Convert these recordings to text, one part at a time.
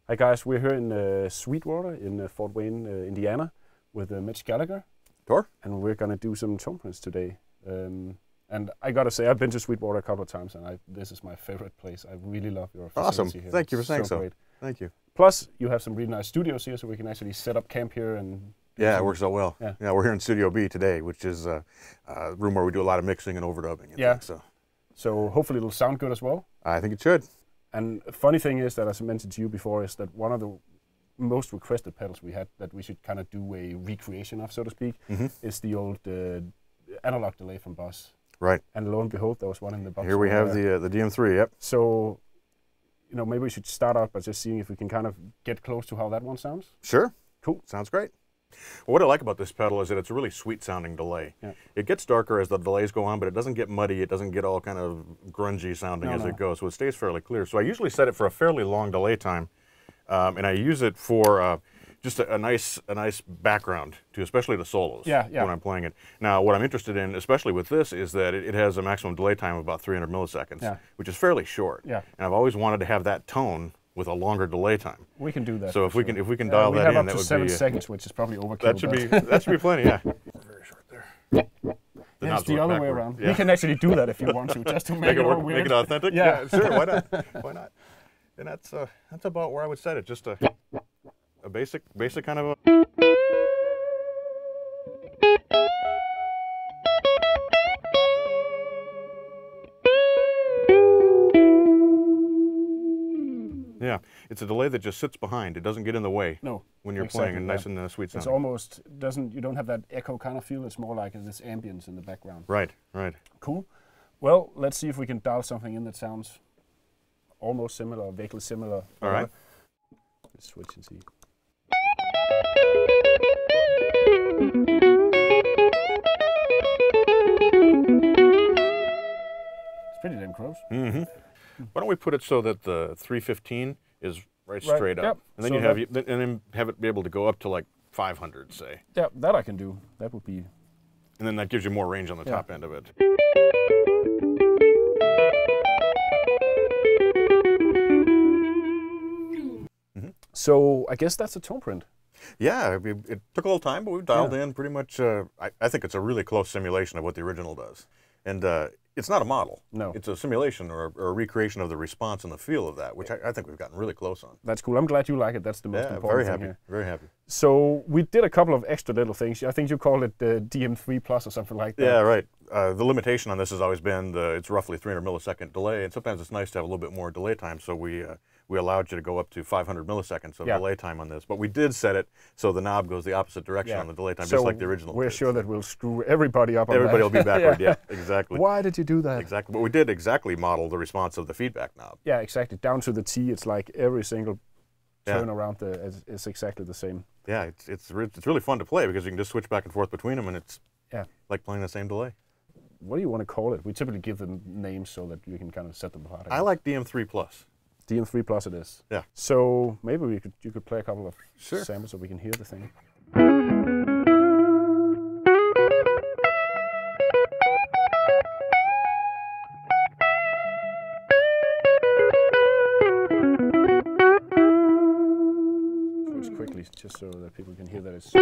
Hi guys, we're here in Sweetwater in Fort Wayne, Indiana, with Mitch Gallagher. Sure. And we're gonna do some tone prints today. And I gotta say, I've been to Sweetwater a couple of times, and this is my favorite place. I really love your facility Awesome. here. Thank you for saying so. Great. Thank you. Plus, you have some really nice studios here, so we can actually set up camp here and. Yeah, it works out well. Yeah. We're here in Studio B today, which is a room where we do a lot of mixing and overdubbing. So hopefully it'll sound good as well. I think it should. And the funny thing is that, as I mentioned to you before, is that one of the most requested pedals we had that we should kind of do a recreation of, so to speak, is the old analog delay from Boss. Right. And lo and behold, there was one in the box. Here we have the DM-3, yep. So, maybe we should start out by just seeing if we can kind of get close to how that one sounds. Sure. Cool. Sounds great. Well, what I like about this pedal is that it's a really sweet sounding delay. Yeah. It gets darker as the delays go on, but it doesn't get muddy. It doesn't get all kind of grungy sounding as it goes. So it stays fairly clear. So I usually set it for a fairly long delay time, and I use it for just a nice background to especially the solos when I'm playing it. Now, what I'm interested in, especially with this, is that it has a maximum delay time of about 300 milliseconds, which is fairly short. Yeah. And I've always wanted to have that tone with a longer delay time. We can do that. So if we can dial that in, that would be. We have up to 7 seconds, which is probably overkill. That should be plenty. Yeah. Very short there. It's the other way around. Yeah. We can actually do that if you want to, just to make it more weird. Make it authentic. Yeah, sure. Why not? Why not? And that's about where I would set it. Just a basic kind of a. Yeah, it's a delay that just sits behind. It doesn't get in the way. No, when you're playing and nice and sweet sound. It's almost you don't have that echo kind of feel. It's more like this ambience in the background. Right, right. Cool. Well, let's see if we can dial something in that sounds almost similar, or vaguely similar. All right. Let's switch and see. It's pretty damn close. Mm-hmm. Why don't we put it so that the 315 is right straight up, and then so have it be able to go up to like 500, say. Yeah, that I can do. That would be. And then that gives you more range on the top end of it. So I guess that's a tone print. Yeah, it took a little time, but we've dialed in pretty much. I think it's a really close simulation of what the original does, and it's not a model. No, it's a simulation or a recreation of the response and the feel of that, which I think we've gotten really close on. That's cool. I'm glad you like it. That's the most important thing here. Very happy. So we did a couple of extra little things. I think you called it the DM-3 Plus or something like that. Yeah, right. The limitation on this has always been it's roughly 300 millisecond delay, and sometimes it's nice to have a little bit more delay time. So we allowed you to go up to 500 milliseconds of delay time on this, but we did set it so the knob goes the opposite direction on the delay time, just like the original. We're sure that we'll screw everybody up on that. Everybody will be backward, yeah, exactly. Why did you do that? Exactly, but we did exactly model the response of the feedback knob. Yeah, exactly, down to the T. It's like every single turn around is exactly the same. Yeah, it's really fun to play because you can just switch back and forth between them, and it's like playing the same delay. What do you want to call it? We typically give them names so that you can kind of set them apart. I like DM-3 Plus. DM-3 Plus it is. Yeah. So maybe you could play a couple of samples so we can hear the thing. Switch quickly just so that people can hear that it's.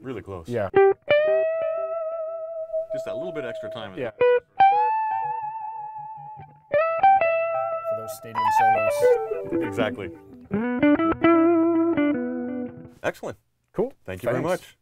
Really close. Yeah. Just that little bit extra time. Yeah. For those stadium solos. Exactly. Excellent. Cool. Thank you very much.